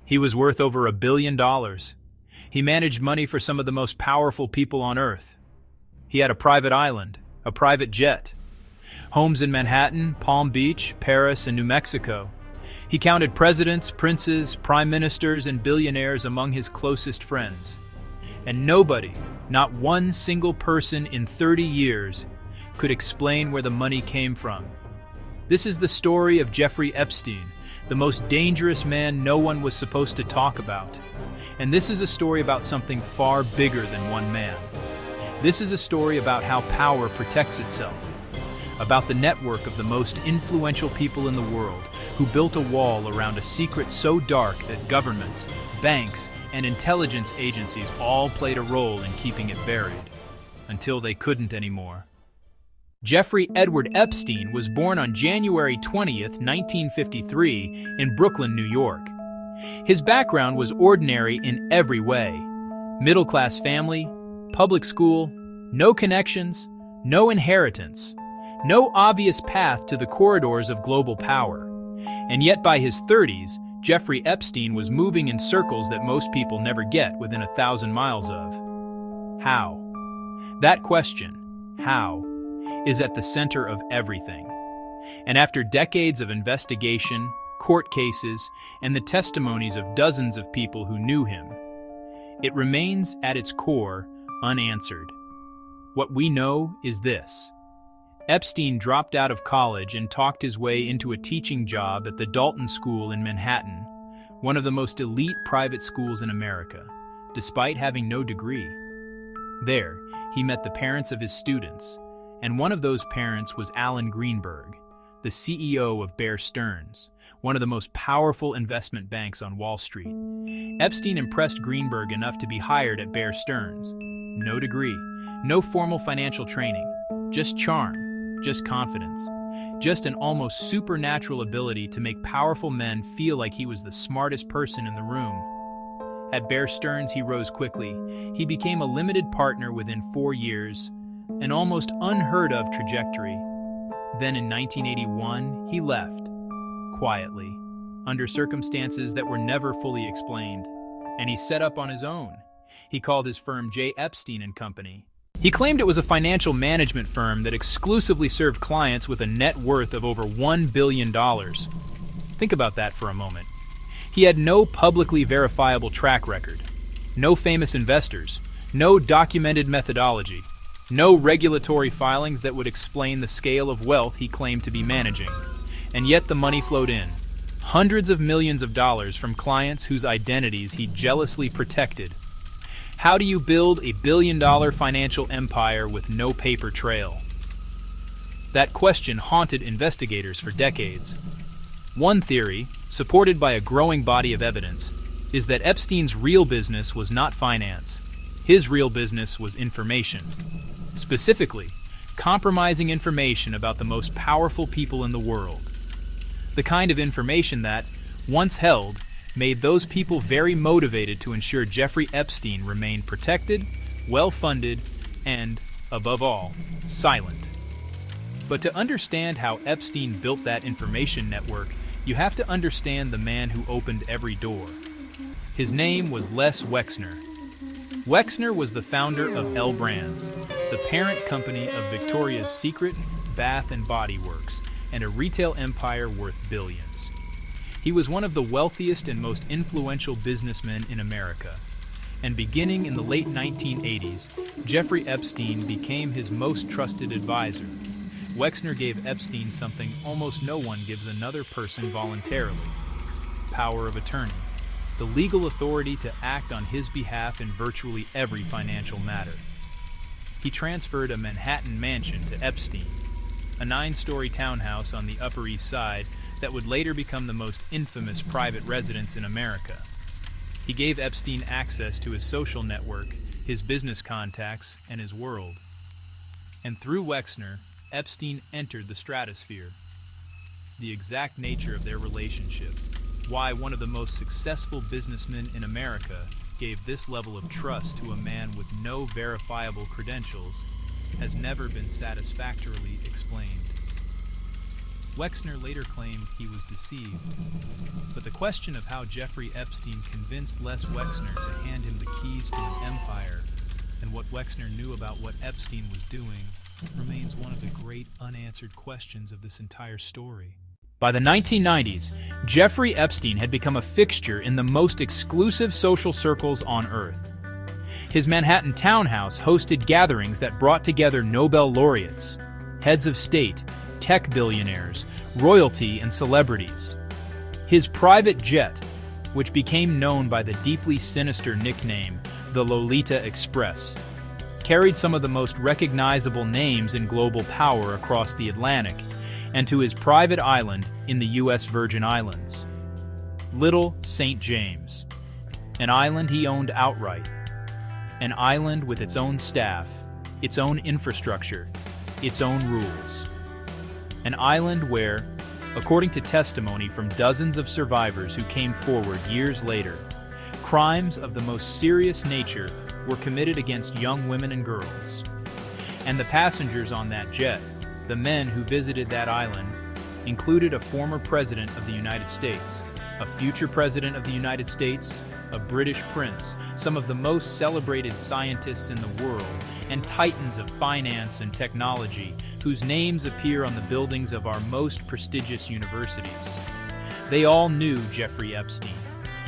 He was worth over $1 billion. He managed money for some of the most powerful people on Earth. He had a private island, a private jet, homes in Manhattan, Palm Beach, Paris, and New Mexico. He counted presidents, princes, prime ministers, and billionaires among his closest friends. And nobody, not one single person in 30 years, could explain where the money came from. This is the story of Jeffrey Epstein, the most dangerous man no one was supposed to talk about. And this is a story about something far bigger than one man. This is a story about how power protects itself, about the network of the most influential people in the world who built a wall around a secret so dark that governments, banks, and intelligence agencies all played a role in keeping it buried, until they couldn't anymore. Jeffrey Edward Epstein was born on January 20th, 1953, in Brooklyn, New York. His background was ordinary in every way. Middle-class family, public school, no connections, no inheritance, no obvious path to the corridors of global power. And yet by his 30s, Jeffrey Epstein was moving in circles that most people never get within 1,000 miles of. How? That question, how, is at the center of everything. And after decades of investigation, court cases, and the testimonies of dozens of people who knew him, it remains at its core unanswered. What we know is this. Epstein dropped out of college and talked his way into a teaching job at the Dalton School in Manhattan, one of the most elite private schools in America, despite having no degree. There, he met the parents of his students, and one of those parents was Alan Greenberg, the CEO of Bear Stearns, one of the most powerful investment banks on Wall Street. Epstein impressed Greenberg enough to be hired at Bear Stearns. No degree, no formal financial training, just charm, just confidence, just an almost supernatural ability to make powerful men feel like he was the smartest person in the room. At Bear Stearns, he rose quickly. He became a limited partner within 4 years, an almost unheard-of trajectory. Then in 1981, he left, quietly, under circumstances that were never fully explained, and he set up on his own. He called his firm J. Epstein and Company. He claimed it was a financial management firm that exclusively served clients with a net worth of over $1 billion. Think about that for a moment. He had no publicly verifiable track record, no famous investors, no documented methodology, no regulatory filings that would explain the scale of wealth he claimed to be managing. And yet the money flowed in, hundreds of millions of dollars from clients whose identities he jealously protected. How do you build a billion-dollar financial empire with no paper trail? That question haunted investigators for decades. One theory, supported by a growing body of evidence, is that Epstein's real business was not finance. His real business was information. Specifically, compromising information about the most powerful people in the world. The kind of information that, once held, made those people very motivated to ensure Jeffrey Epstein remained protected, well-funded, and, above all, silent. But to understand how Epstein built that information network, you have to understand the man who opened every door. His name was Les Wexner. Wexner was the founder of L Brands, the parent company of Victoria's Secret, Bath and Body Works, and a retail empire worth billions. He was one of the wealthiest and most influential businessmen in America. And beginning in the late 1980s, Jeffrey Epstein became his most trusted advisor. Wexner gave Epstein something almost no one gives another person voluntarily: power of attorney, the legal authority to act on his behalf in virtually every financial matter. He transferred a Manhattan mansion to Epstein, a 9-story townhouse on the Upper East Side that would later become the most infamous private residence in America. He gave Epstein access to his social network, his business contacts, and his world. And through Wexner, Epstein entered the stratosphere. The exact nature of their relationship, why one of the most successful businessmen in America gave this level of trust to a man with no verifiable credentials, has never been satisfactorily explained. Wexner later claimed he was deceived. But the question of how Jeffrey Epstein convinced Les Wexner to hand him the keys to an empire and what Wexner knew about what Epstein was doing remains one of the great unanswered questions of this entire story. By the 1990s, Jeffrey Epstein had become a fixture in the most exclusive social circles on Earth. His Manhattan townhouse hosted gatherings that brought together Nobel laureates, heads of state, tech billionaires, royalty, and celebrities. His private jet, which became known by the deeply sinister nickname the Lolita Express, carried some of the most recognizable names in global power across the Atlantic and to his private island in the U.S. Virgin Islands. Little St. James, an island he owned outright, an island with its own staff, its own infrastructure, its own rules. An island where, according to testimony from dozens of survivors who came forward years later, crimes of the most serious nature were committed against young women and girls. And the passengers on that jet, the men who visited that island, included a former president of the United States, a future president of the United States, a British prince, some of the most celebrated scientists in the world, and titans of finance and technology whose names appear on the buildings of our most prestigious universities. They all knew Jeffrey Epstein.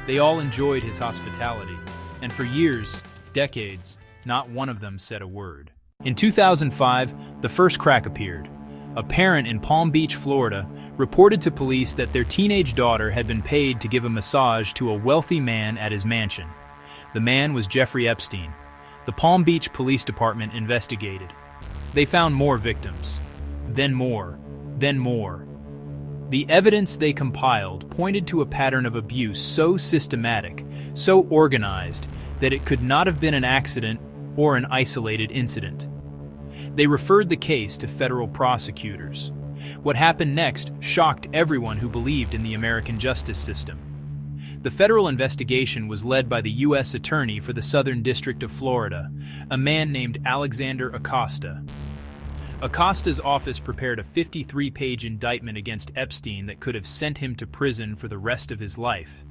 They all enjoyed his hospitality. And for years, decades, not one of them said a word. In 2005, the first crack appeared. A parent in Palm Beach, Florida, reported to police that their teenage daughter had been paid to give a massage to a wealthy man at his mansion. The man was Jeffrey Epstein. The Palm Beach Police Department investigated. They found more victims. Then more. Then more. The evidence they compiled pointed to a pattern of abuse so systematic, so organized, that it could not have been an accident or an isolated incident. They referred the case to federal prosecutors. What happened next shocked everyone who believed in the American justice system. The federal investigation was led by the U.S. Attorney for the Southern District of Florida, a man named Alexander Acosta. Acosta's office prepared a 53-page indictment against Epstein that could have sent him to prison for the rest of his life.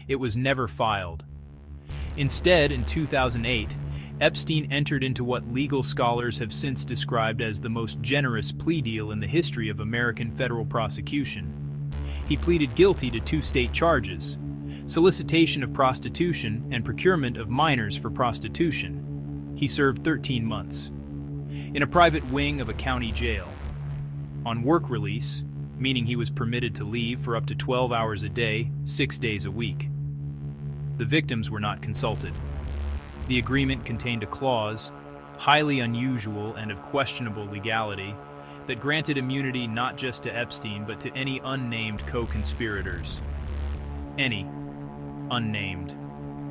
It was never filed. Instead, in 2008, Epstein entered into what legal scholars have since described as the most generous plea deal in the history of American federal prosecution. He pleaded guilty to 2 state charges: solicitation of prostitution and procurement of minors for prostitution. He served 13 months. In a private wing of a county jail. On work release, meaning he was permitted to leave for up to 12 hours a day, 6 days a week. The victims were not consulted. The agreement contained a clause, highly unusual and of questionable legality, that granted immunity not just to Epstein but to any unnamed co-conspirators. Any unnamed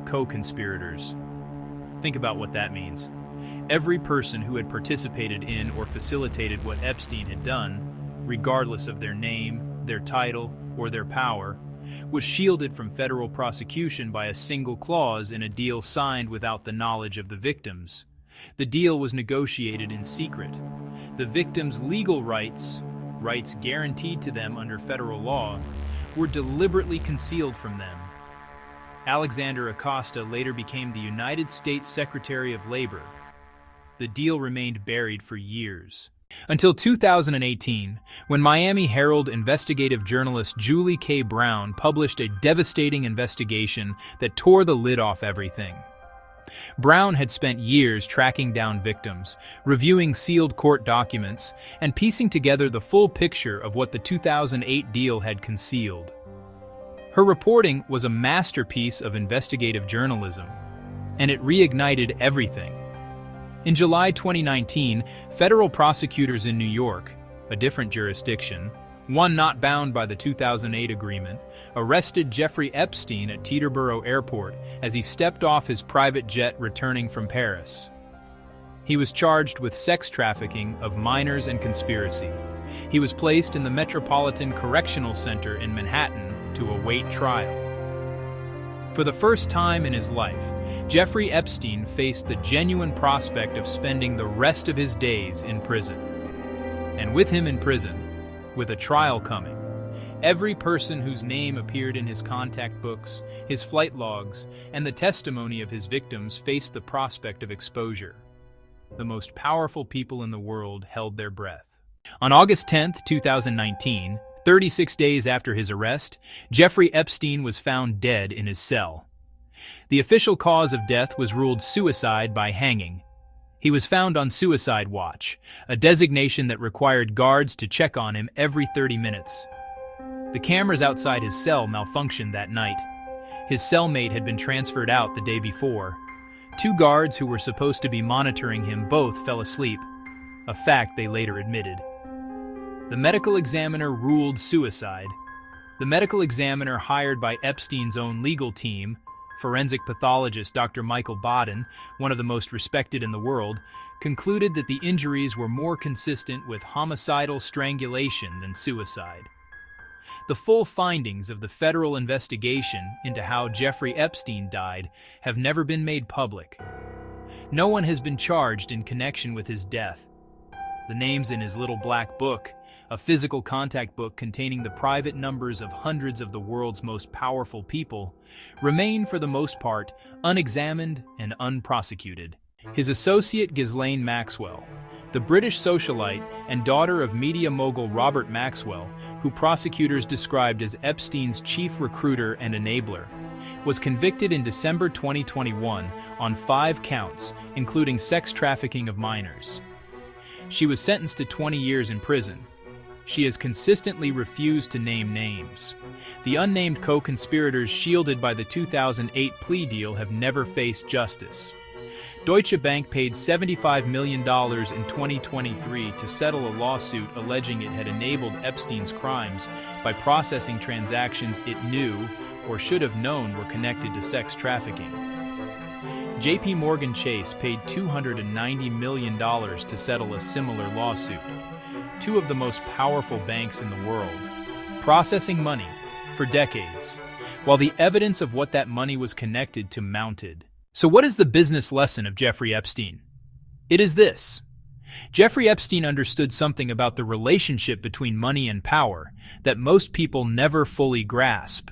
co-conspirators. Think about what that means. Every person who had participated in or facilitated what Epstein had done, regardless of their name, their title, or their power, was shielded from federal prosecution by a single clause in a deal signed without the knowledge of the victims. The deal was negotiated in secret. The victims' legal rights guaranteed to them under federal law, were deliberately concealed from them. Alexander Acosta later became the United States Secretary of Labor. The deal remained buried for years. Until 2018, when Miami Herald investigative journalist Julie K. Brown published a devastating investigation that tore the lid off everything. Brown had spent years tracking down victims, reviewing sealed court documents, and piecing together the full picture of what the 2008 deal had concealed. Her reporting was a masterpiece of investigative journalism, and it reignited everything. In July 2019, federal prosecutors in New York, a different jurisdiction, one not bound by the 2008 agreement, arrested Jeffrey Epstein at Teterboro Airport as he stepped off his private jet returning from Paris. He was charged with sex trafficking of minors and conspiracy. He was placed in the Metropolitan Correctional Center in Manhattan to await trial. For the first time in his life, Jeffrey Epstein faced the genuine prospect of spending the rest of his days in prison. And with him in prison, with a trial coming. Every person whose name appeared in his contact books, his flight logs, and the testimony of his victims faced the prospect of exposure. The most powerful people in the world held their breath. On August 10, 2019, 36 days after his arrest, Jeffrey Epstein was found dead in his cell. The official cause of death was ruled suicide by hanging. He was found on suicide watch, a designation that required guards to check on him every 30 minutes. The cameras outside his cell malfunctioned that night. His cellmate had been transferred out the day before. 2 guards who were supposed to be monitoring him both fell asleep, a fact they later admitted. The medical examiner ruled suicide. The medical examiner hired by Epstein's own legal team, forensic pathologist Dr. Michael Baden, one of the most respected in the world, concluded that the injuries were more consistent with homicidal strangulation than suicide. The full findings of the federal investigation into how Jeffrey Epstein died have never been made public. No one has been charged in connection with his death. The names in his little black book, a physical contact book containing the private numbers of hundreds of the world's most powerful people, remain for the most part unexamined and unprosecuted. His associate Ghislaine Maxwell, the British socialite and daughter of media mogul Robert Maxwell, who prosecutors described as Epstein's chief recruiter and enabler, was convicted in December 2021 on 5 counts, including sex trafficking of minors. She was sentenced to 20 years in prison. She has consistently refused to name names. The unnamed co-conspirators shielded by the 2008 plea deal have never faced justice. Deutsche Bank paid $75 million in 2023 to settle a lawsuit alleging it had enabled Epstein's crimes by processing transactions it knew or should have known were connected to sex trafficking. JP Morgan Chase paid $290 million to settle a similar lawsuit. 2 of the most powerful banks in the world, processing money for decades, while the evidence of what that money was connected to mounted. So what is the business lesson of Jeffrey Epstein? It is this. Jeffrey Epstein understood something about the relationship between money and power that most people never fully grasp.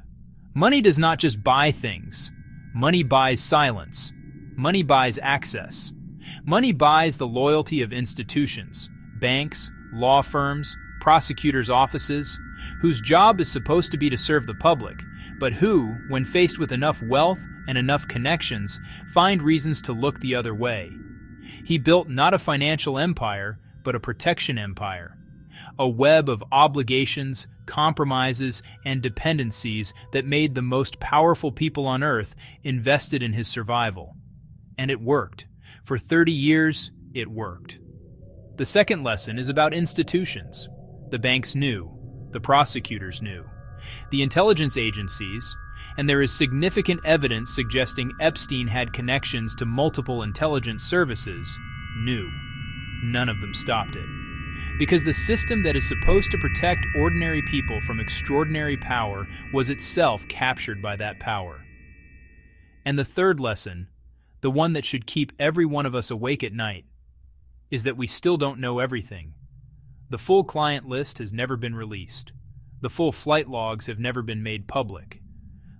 Money does not just buy things. Money buys silence. Money buys access. Money buys the loyalty of institutions, banks, law firms, prosecutors' offices, whose job is supposed to be to serve the public, but who, when faced with enough wealth and enough connections, find reasons to look the other way. He built not a financial empire, but a protection empire, a web of obligations, compromises, and dependencies that made the most powerful people on earth invested in his survival. And it worked. For 30 years, it worked. The second lesson is about institutions. The banks knew. The prosecutors knew. The intelligence agencies, and there is significant evidence suggesting Epstein had connections to multiple intelligence services, knew. None of them stopped it. Because the system that is supposed to protect ordinary people from extraordinary power was itself captured by that power. And the third lesson, the one that should keep every one of us awake at night, is that we still don't know everything. The full client list has never been released. The full flight logs have never been made public.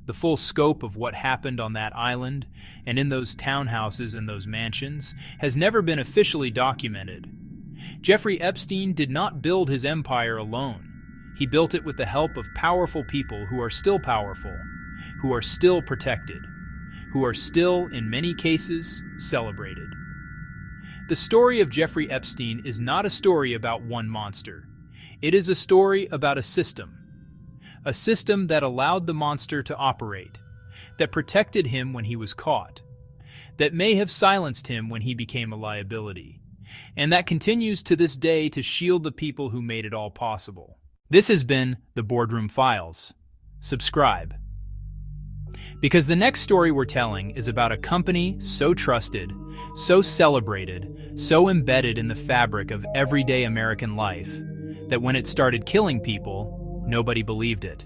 The full scope of what happened on that island and in those townhouses and those mansions has never been officially documented. Jeffrey Epstein did not build his empire alone. He built it with the help of powerful people who are still powerful, who are still protected, who are still, in many cases, celebrated. The story of Jeffrey Epstein is not a story about one monster. It is a story about a system that allowed the monster to operate, that protected him when he was caught, that may have silenced him when he became a liability, and that continues to this day to shield the people who made it all possible. This has been the Boardroom Files. Subscribe. Because the next story we're telling is about a company so trusted, so celebrated, so embedded in the fabric of everyday American life, that when it started killing people, nobody believed it.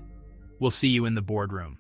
We'll see you in the boardroom.